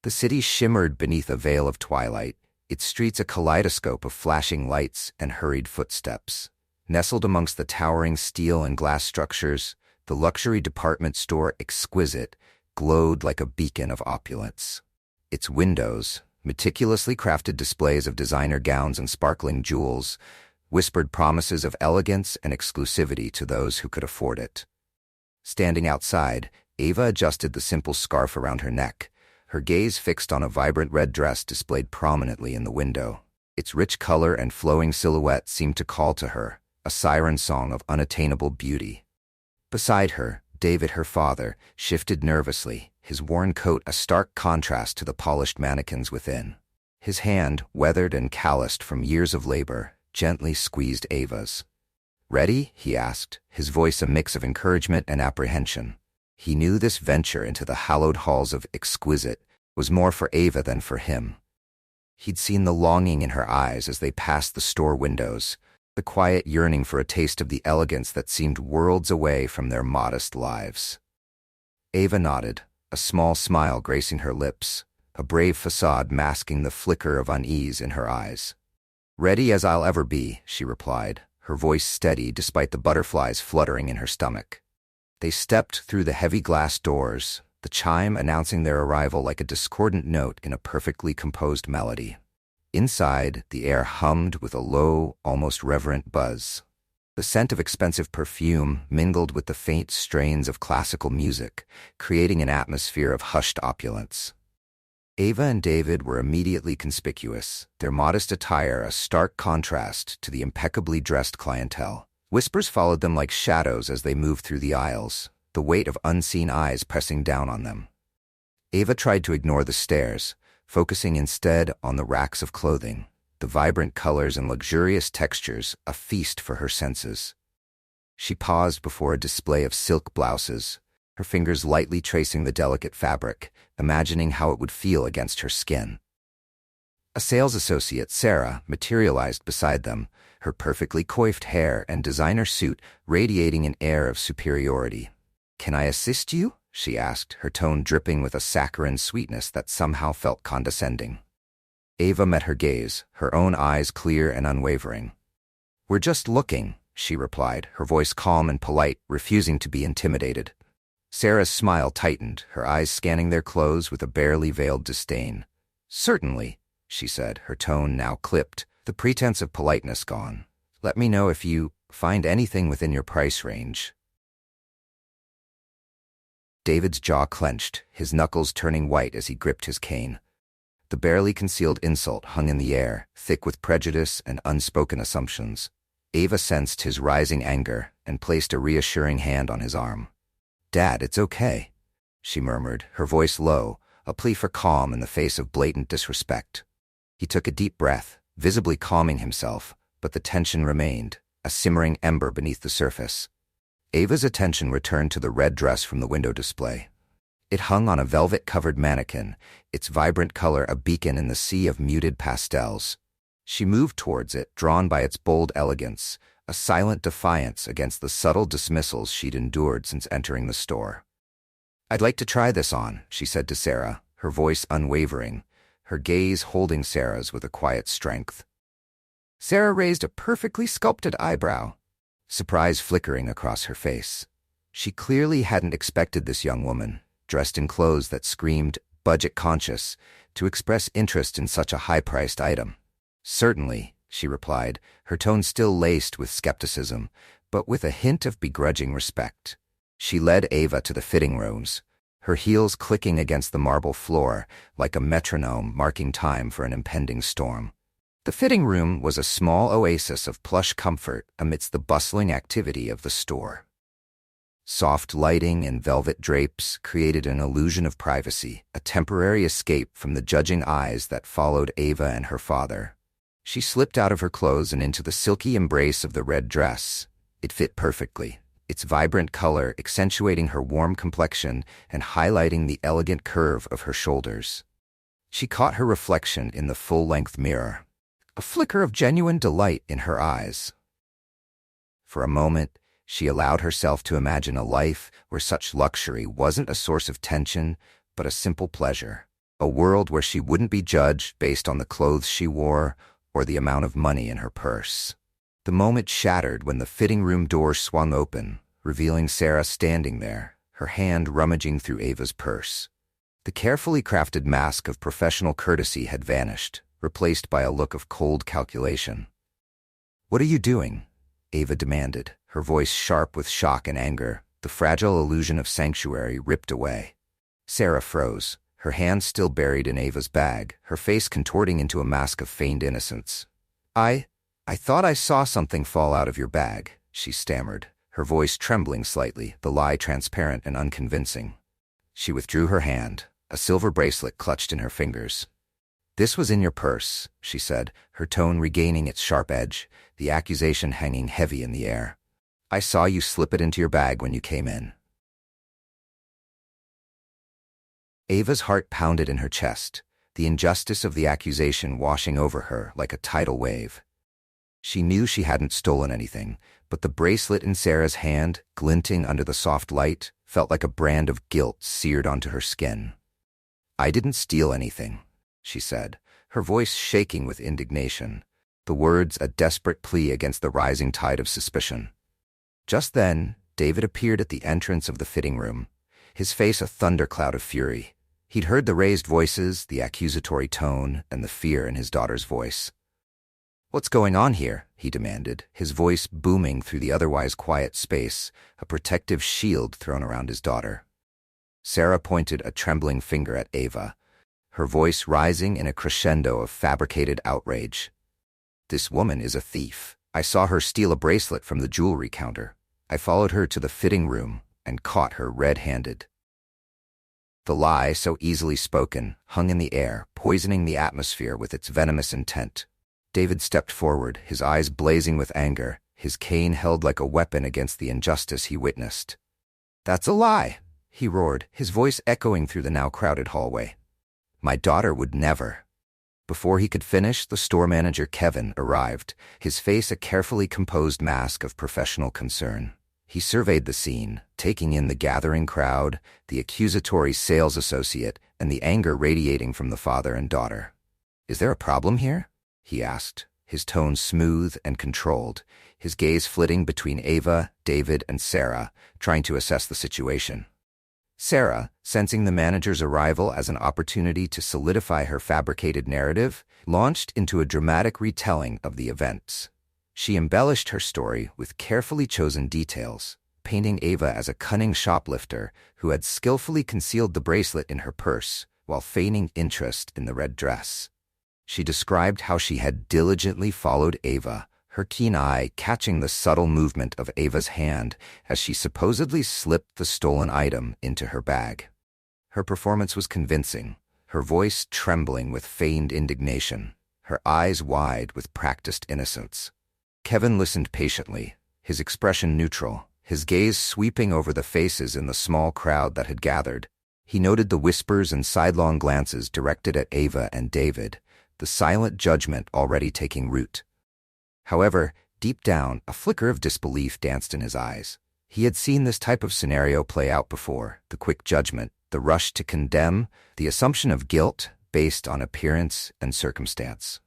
The city shimmered beneath a veil of twilight, its streets a kaleidoscope of flashing lights and hurried footsteps. Nestled amongst the towering steel and glass structures, the luxury department store, exquisite, glowed like a beacon of opulence. Its windows, meticulously crafted displays of designer gowns and sparkling jewels, whispered promises of elegance and exclusivity to those who could afford it. Standing outside, Ava adjusted the simple scarf around her neck, her gaze fixed on a vibrant red dress displayed prominently in the window. Its rich color and flowing silhouette seemed to call to her, a siren song of unattainable beauty. Beside her, David, her father, shifted nervously, his worn coat a stark contrast to the polished mannequins within. His hand, weathered and calloused from years of labor, gently squeezed Ava's. "Ready?" he asked, his voice a mix of encouragement and apprehension. He knew this venture into the hallowed halls of exquisite was more for Ava than for him. He'd seen the longing in her eyes as they passed the store windows, the quiet yearning for a taste of the elegance that seemed worlds away from their modest lives. Ava nodded, a small smile gracing her lips, a brave facade masking the flicker of unease in her eyes. "Ready as I'll ever be," she replied, her voice steady despite the butterflies fluttering in her stomach. They stepped through the heavy glass doors, the chime announcing their arrival like a discordant note in a perfectly composed melody. Inside, the air hummed with a low, almost reverent buzz. The scent of expensive perfume mingled with the faint strains of classical music, creating an atmosphere of hushed opulence. Ava and David were immediately conspicuous, their modest attire a stark contrast to the impeccably dressed clientele. Whispers followed them like shadows as they moved through the aisles, the weight of unseen eyes pressing down on them. Ava tried to ignore the stares, focusing instead on the racks of clothing, the vibrant colors and luxurious textures, a feast for her senses. She paused before a display of silk blouses, her fingers lightly tracing the delicate fabric, imagining how it would feel against her skin. A sales associate, Sarah, materialized beside them, her perfectly coiffed hair and designer suit radiating an air of superiority. "Can I assist you?" she asked, her tone dripping with a saccharine sweetness that somehow felt condescending. Ava met her gaze, her own eyes clear and unwavering. "We're just looking," she replied, her voice calm and polite, refusing to be intimidated. Sarah's smile tightened, her eyes scanning their clothes with a barely veiled disdain. "Certainly," she said, her tone now clipped, the pretense of politeness gone. "Let me know if you find anything within your price range." David's jaw clenched, his knuckles turning white as he gripped his cane. The barely concealed insult hung in the air, thick with prejudice and unspoken assumptions. Ava sensed his rising anger and placed a reassuring hand on his arm. "Dad, it's okay," she murmured, her voice low, a plea for calm in the face of blatant disrespect. He took a deep breath, visibly calming himself, but the tension remained, a simmering ember beneath the surface. Ava's attention returned to the red dress from the window display. It hung on a velvet-covered mannequin, its vibrant color a beacon in the sea of muted pastels. She moved towards it, drawn by its bold elegance, a silent defiance against the subtle dismissals she'd endured since entering the store. "I'd like to try this on," she said to Sarah, her voice unwavering, her gaze holding Sarah's with a quiet strength. Sarah raised a perfectly sculpted eyebrow, surprise flickering across her face. She clearly hadn't expected this young woman, dressed in clothes that screamed budget-conscious, to express interest in such a high-priced item. "Certainly," she replied, her tone still laced with skepticism, but with a hint of begrudging respect. She led Ava to the fitting rooms, her heels clicking against the marble floor like a metronome marking time for an impending storm. The fitting room was a small oasis of plush comfort amidst the bustling activity of the store. Soft lighting and velvet drapes created an illusion of privacy, a temporary escape from the judging eyes that followed Ava and her father. She slipped out of her clothes and into the silky embrace of the red dress. It fit perfectly, its vibrant color accentuating her warm complexion and highlighting the elegant curve of her shoulders. She caught her reflection in the full-length mirror, a flicker of genuine delight in her eyes. For a moment, she allowed herself to imagine a life where such luxury wasn't a source of tension, but a simple pleasure. A world where she wouldn't be judged based on the clothes she wore or the amount of money in her purse. The moment shattered when the fitting room door swung open, revealing Sarah standing there, her hand rummaging through Ava's purse. The carefully crafted mask of professional courtesy had vanished, replaced by a look of cold calculation. "What are you doing?" Ava demanded, her voice sharp with shock and anger, the fragile illusion of sanctuary ripped away. Sarah froze, her hands still buried in Ava's bag, her face contorting into a mask of feigned innocence. I thought I saw something fall out of your bag," she stammered, her voice trembling slightly, the lie transparent and unconvincing. She withdrew her hand, a silver bracelet clutched in her fingers. "This was in your purse," she said, her tone regaining its sharp edge, the accusation hanging heavy in the air. "I saw you slip it into your bag when you came in." Ava's heart pounded in her chest, the injustice of the accusation washing over her like a tidal wave. She knew she hadn't stolen anything, but the bracelet in Sarah's hand, glinting under the soft light, felt like a brand of guilt seared onto her skin. "I didn't steal anything," she said, her voice shaking with indignation, the words a desperate plea against the rising tide of suspicion. Just then, David appeared at the entrance of the fitting room, his face a thundercloud of fury. He'd heard the raised voices, the accusatory tone, and the fear in his daughter's voice. "What's going on here?" he demanded, his voice booming through the otherwise quiet space, a protective shield thrown around his daughter. Sarah pointed a trembling finger at Ava, her voice rising in a crescendo of fabricated outrage. "This woman is a thief. I saw her steal a bracelet from the jewelry counter. I followed her to the fitting room and caught her red-handed." The lie, so easily spoken, hung in the air, poisoning the atmosphere with its venomous intent. David stepped forward, his eyes blazing with anger, his cane held like a weapon against the injustice he witnessed. "That's a lie!" he roared, his voice echoing through the now crowded hallway. "My daughter would never." Before he could finish, the store manager Kevin arrived, his face a carefully composed mask of professional concern. He surveyed the scene, taking in the gathering crowd, the accusatory sales associate, and the anger radiating from the father and daughter. "Is there a problem here?" he asked, his tone smooth and controlled, his gaze flitting between Ava, David, and Sarah, trying to assess the situation. Sarah, sensing the manager's arrival as an opportunity to solidify her fabricated narrative, launched into a dramatic retelling of the events. She embellished her story with carefully chosen details, painting Ava as a cunning shoplifter who had skillfully concealed the bracelet in her purse while feigning interest in the red dress. She described how she had diligently followed Ava, her keen eye catching the subtle movement of Ava's hand as she supposedly slipped the stolen item into her bag. Her performance was convincing, her voice trembling with feigned indignation, her eyes wide with practiced innocence. Kevin listened patiently, his expression neutral, his gaze sweeping over the faces in the small crowd that had gathered. He noted the whispers and sidelong glances directed at Ava and David, the silent judgment already taking root. However, deep down, a flicker of disbelief danced in his eyes. He had seen this type of scenario play out before, the quick judgment, the rush to condemn, the assumption of guilt based on appearance and circumstance.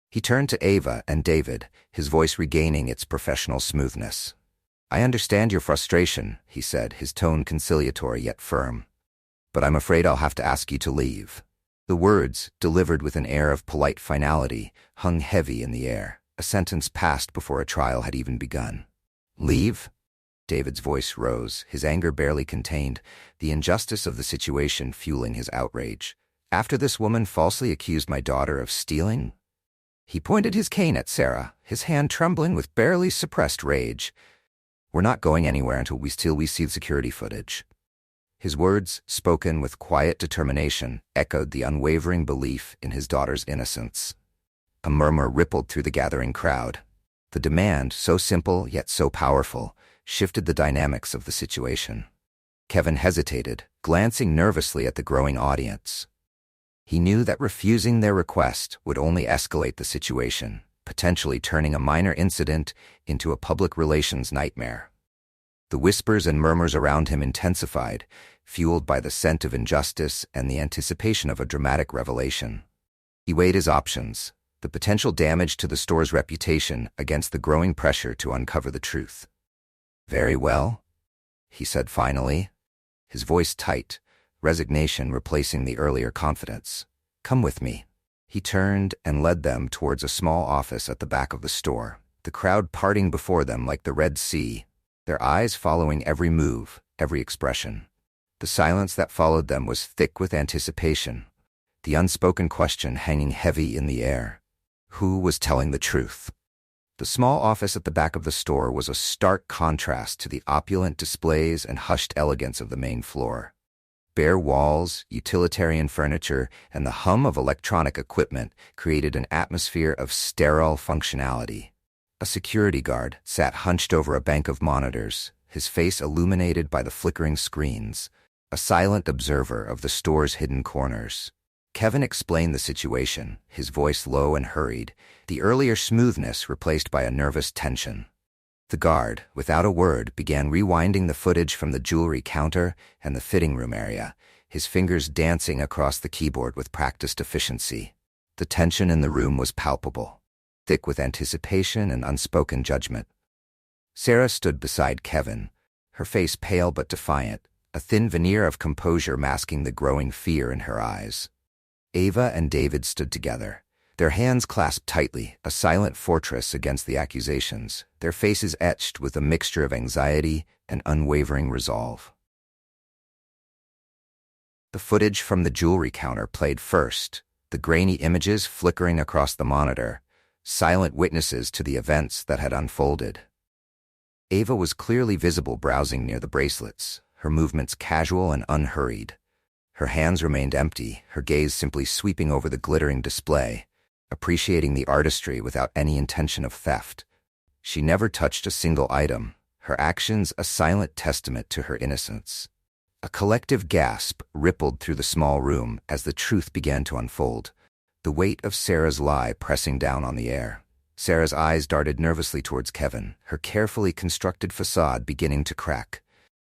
He turned to Ava and David, his voice regaining its professional smoothness. "I understand your frustration," he said, his tone conciliatory yet firm. "But I'm afraid I'll have to ask you to leave." The words, delivered with an air of polite finality, hung heavy in the air, a sentence passed before a trial had even begun. "Leave?" David's voice rose, his anger barely contained, the injustice of the situation fueling his outrage. "After this woman falsely accused my daughter of stealing?" He pointed his cane at Sarah, his hand trembling with barely suppressed rage. "We're not going anywhere until we see the security footage." His words, spoken with quiet determination, echoed the unwavering belief in his daughter's innocence. A murmur rippled through the gathering crowd. The demand, so simple yet so powerful, shifted the dynamics of the situation. Kevin hesitated, glancing nervously at the growing audience. He knew that refusing their request would only escalate the situation, potentially turning a minor incident into a public relations nightmare. The whispers and murmurs around him intensified, fueled by the scent of injustice and the anticipation of a dramatic revelation. He weighed his options, the potential damage to the store's reputation against the growing pressure to uncover the truth. "Very well," he said finally, his voice tight, resignation replacing the earlier confidence. "Come with me." He turned and led them towards a small office at the back of the store, the crowd parting before them like the Red Sea, their eyes following every move, every expression. The silence that followed them was thick with anticipation, the unspoken question hanging heavy in the air. Who was telling the truth? The small office at the back of the store was a stark contrast to the opulent displays and hushed elegance of the main floor. Bare walls, utilitarian furniture, and the hum of electronic equipment created an atmosphere of sterile functionality. A security guard sat hunched over a bank of monitors, his face illuminated by the flickering screens, a silent observer of the store's hidden corners. Kevin explained the situation, his voice low and hurried, the earlier smoothness replaced by a nervous tension. The guard, without a word, began rewinding the footage from the jewelry counter and the fitting room area, his fingers dancing across the keyboard with practiced efficiency. The tension in the room was palpable, thick with anticipation and unspoken judgment. Sarah stood beside Kevin, her face pale but defiant, a thin veneer of composure masking the growing fear in her eyes. Ava and David stood together, their hands clasped tightly, a silent fortress against the accusations, their faces etched with a mixture of anxiety and unwavering resolve. The footage from the jewelry counter played first, the grainy images flickering across the monitor, silent witnesses to the events that had unfolded. Ava was clearly visible browsing near the bracelets, her movements casual and unhurried. Her hands remained empty, her gaze simply sweeping over the glittering display, appreciating the artistry without any intention of theft. She never touched a single item, her actions a silent testament to her innocence. A collective gasp rippled through the small room as the truth began to unfold, the weight of Sarah's lie pressing down on the air. Sarah's eyes darted nervously towards Kevin, her carefully constructed facade beginning to crack,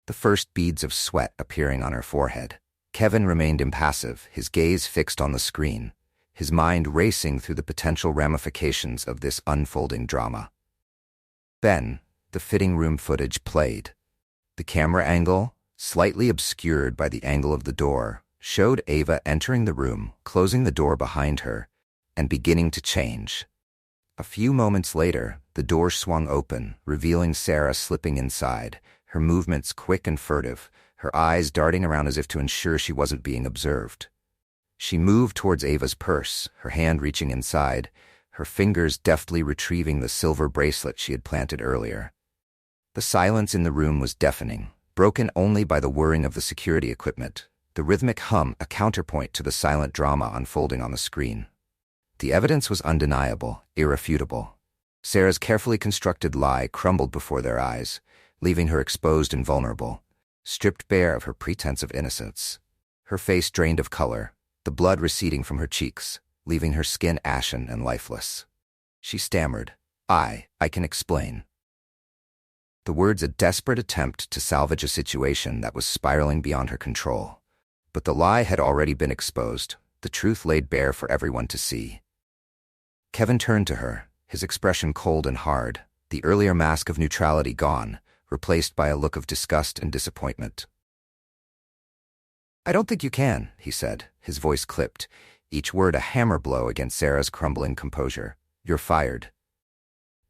the first beads of sweat appearing on her forehead. Kevin remained impassive, his gaze fixed on the screen, his mind racing through the potential ramifications of this unfolding drama. Then, the fitting room footage played. The camera angle, slightly obscured by the angle of the door, showed Ava entering the room, closing the door behind her, and beginning to change. A few moments later, the door swung open, revealing Sarah slipping inside, her movements quick and furtive, her eyes darting around as if to ensure she wasn't being observed. She moved towards Ava's purse, her hand reaching inside, her fingers deftly retrieving the silver bracelet she had planted earlier. The silence in the room was deafening, broken only by the whirring of the security equipment, the rhythmic hum a counterpoint to the silent drama unfolding on the screen. The evidence was undeniable, irrefutable. Sarah's carefully constructed lie crumbled before their eyes, leaving her exposed and vulnerable, stripped bare of her pretense of innocence. Her face drained of color, the blood receding from her cheeks, leaving her skin ashen and lifeless. She stammered, I can explain." The words a desperate attempt to salvage a situation that was spiraling beyond her control. But the lie had already been exposed, the truth laid bare for everyone to see. Kevin turned to her, his expression cold and hard, the earlier mask of neutrality gone, replaced by a look of disgust and disappointment. "I don't think you can," he said, his voice clipped, each word a hammer blow against Sarah's crumbling composure. "You're fired."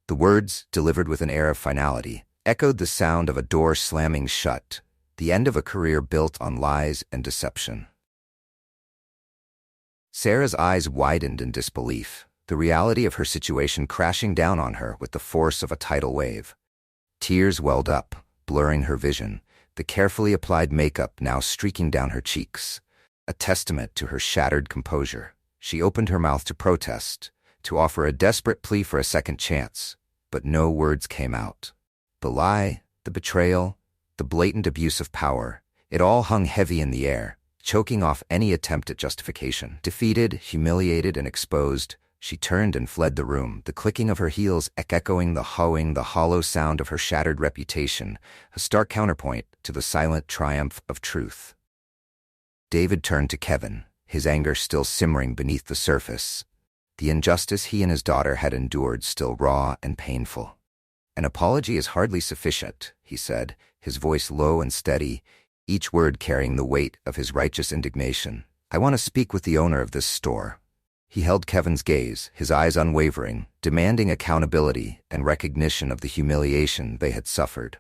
The words, delivered with an air of finality, echoed the sound of a door slamming shut, the end of a career built on lies and deception. Sarah's eyes widened in disbelief, the reality of her situation crashing down on her with the force of a tidal wave. Tears welled up, blurring her vision, the carefully applied makeup now streaking down her cheeks, a testament to her shattered composure. She opened her mouth to protest, to offer a desperate plea for a second chance, but no words came out. The lie, the betrayal, the blatant abuse of power, it all hung heavy in the air, choking off any attempt at justification. Defeated, humiliated, and exposed, she turned and fled the room, the clicking of her heels echoing the hollow sound of her shattered reputation, a stark counterpoint to the silent triumph of truth. David turned to Kevin, his anger still simmering beneath the surface. The injustice he and his daughter had endured still raw and painful. "An apology is hardly sufficient," he said, his voice low and steady, each word carrying the weight of his righteous indignation. "I want to speak with the owner of this store." He held Kevin's gaze, his eyes unwavering, demanding accountability and recognition of the humiliation they had suffered.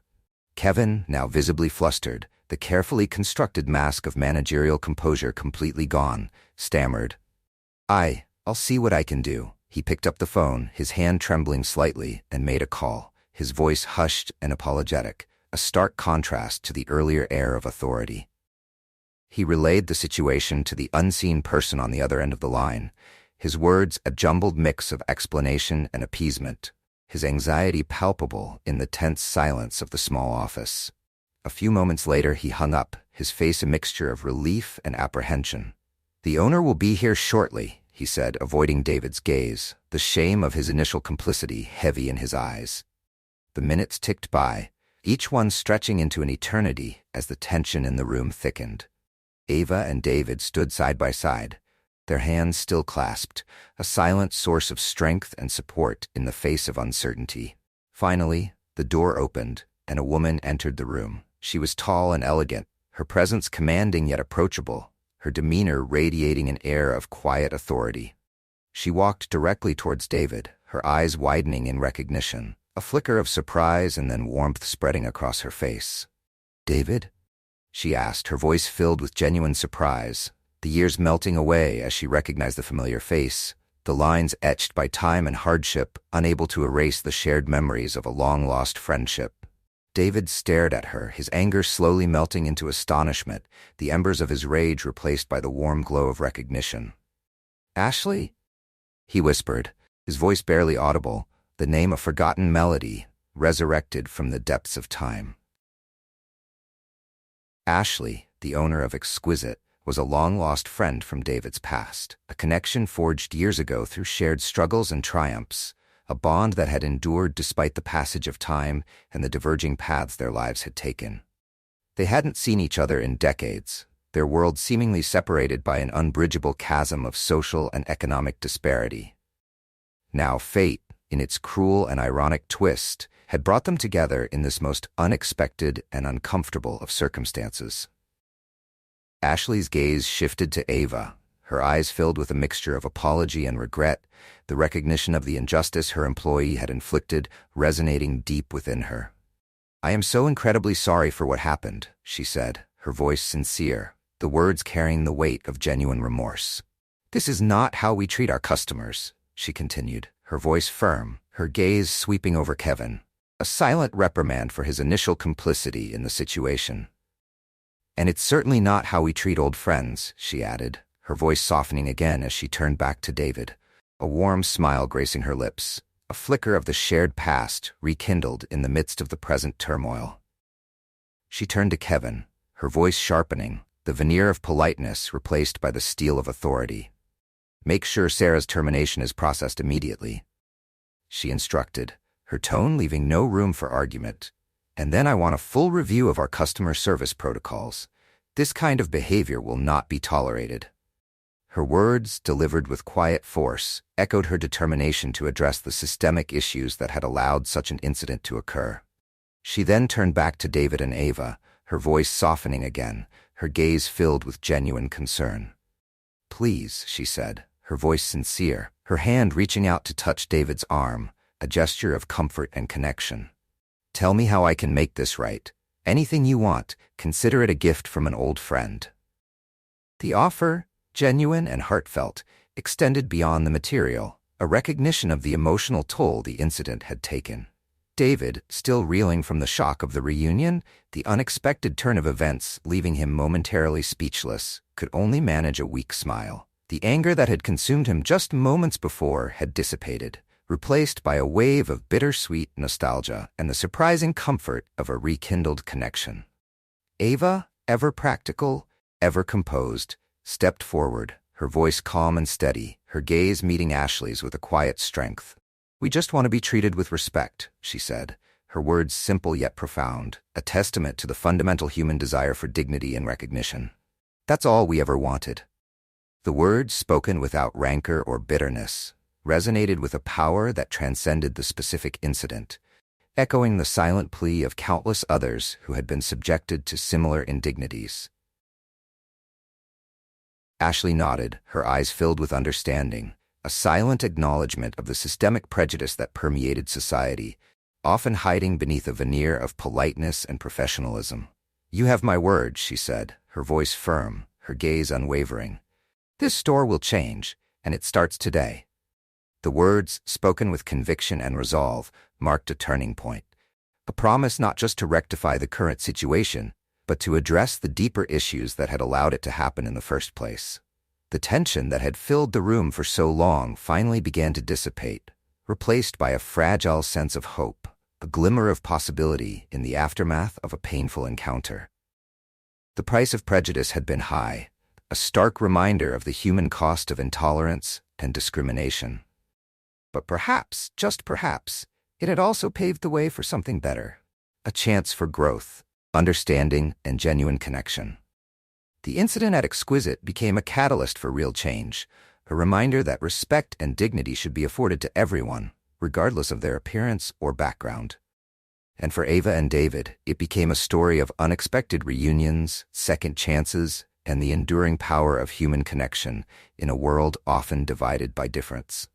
Kevin, now visibly flustered, the carefully constructed mask of managerial composure completely gone, stammered, I'll see what I can do." He picked up the phone, his hand trembling slightly, and made a call, his voice hushed and apologetic, a stark contrast to the earlier air of authority. He relayed the situation to the unseen person on the other end of the line, his words a jumbled mix of explanation and appeasement, his anxiety palpable in the tense silence of the small office. A few moments later he hung up, his face a mixture of relief and apprehension. "The owner will be here shortly," he said, avoiding David's gaze, the shame of his initial complicity heavy in his eyes. The minutes ticked by, each one stretching into an eternity as the tension in the room thickened. Ava and David stood side by side, their hands still clasped, a silent source of strength and support in the face of uncertainty. Finally, the door opened, and a woman entered the room. She was tall and elegant, her presence commanding yet approachable, her demeanor radiating an air of quiet authority. She walked directly towards David, her eyes widening in recognition, a flicker of surprise and then warmth spreading across her face. "David?" she asked, her voice filled with genuine surprise, the years melting away as she recognized the familiar face, the lines etched by time and hardship, unable to erase the shared memories of a long-lost friendship. David stared at her, his anger slowly melting into astonishment, the embers of his rage replaced by the warm glow of recognition. "Ashley?" he whispered, his voice barely audible, the name a forgotten melody, resurrected from the depths of time. Ashley, the owner of Exquisite, was a long-lost friend from David's past, a connection forged years ago through shared struggles and triumphs, a bond that had endured despite the passage of time and the diverging paths their lives had taken. They hadn't seen each other in decades, their worlds seemingly separated by an unbridgeable chasm of social and economic disparity. Now fate, in its cruel and ironic twist, had brought them together in this most unexpected and uncomfortable of circumstances. Ashley's gaze shifted to Ava, her eyes filled with a mixture of apology and regret, the recognition of the injustice her employee had inflicted resonating deep within her. "I am so incredibly sorry for what happened," she said, her voice sincere, the words carrying the weight of genuine remorse. "This is not how we treat our customers," she continued, her voice firm, her gaze sweeping over Kevin, a silent reprimand for his initial complicity in the situation. "And it's certainly not how we treat old friends," she added, her voice softening again as she turned back to David, a warm smile gracing her lips, a flicker of the shared past rekindled in the midst of the present turmoil. She turned to Kevin, her voice sharpening, the veneer of politeness replaced by the steel of authority. "Make sure Sarah's termination is processed immediately," she instructed, her tone leaving no room for argument. "And then I want a full review of our customer service protocols. This kind of behavior will not be tolerated." Her words, delivered with quiet force, echoed her determination to address the systemic issues that had allowed such an incident to occur. She then turned back to David and Ava, her voice softening again, her gaze filled with genuine concern. "Please," she said, her voice sincere, her hand reaching out to touch David's arm, a gesture of comfort and connection. "Tell me how I can make this right. Anything you want, consider it a gift from an old friend." The offer, genuine and heartfelt, extended beyond the material, a recognition of the emotional toll the incident had taken. David, still reeling from the shock of the reunion, the unexpected turn of events leaving him momentarily speechless, could only manage a weak smile. The anger that had consumed him just moments before had dissipated, replaced by a wave of bittersweet nostalgia and the surprising comfort of a rekindled connection. Ava, ever practical, ever composed, stepped forward, her voice calm and steady, her gaze meeting Ashley's with a quiet strength. "We just want to be treated with respect," she said, her words simple yet profound, a testament to the fundamental human desire for dignity and recognition. That's all we ever wanted. The words, spoken without rancor or bitterness, resonated with a power that transcended the specific incident, echoing the silent plea of countless others who had been subjected to similar indignities. Ashley nodded, her eyes filled with understanding, a silent acknowledgement of the systemic prejudice that permeated society, often hiding beneath a veneer of politeness and professionalism. "You have my word," she said, her voice firm, her gaze unwavering. "This store will change, and it starts today." The words, spoken with conviction and resolve, marked a turning point. A promise not just to rectify the current situation, but to address the deeper issues that had allowed it to happen in the first place. The tension that had filled the room for so long finally began to dissipate, replaced by a fragile sense of hope, a glimmer of possibility in the aftermath of a painful encounter. The price of prejudice had been high, a stark reminder of the human cost of intolerance and discrimination. But perhaps, just perhaps, it had also paved the way for something better, a chance for growth, understanding, and genuine connection. The incident at Exquisite became a catalyst for real change, a reminder that respect and dignity should be afforded to everyone, regardless of their appearance or background. And for Ava and David, it became a story of unexpected reunions, second chances, and the enduring power of human connection in a world often divided by difference.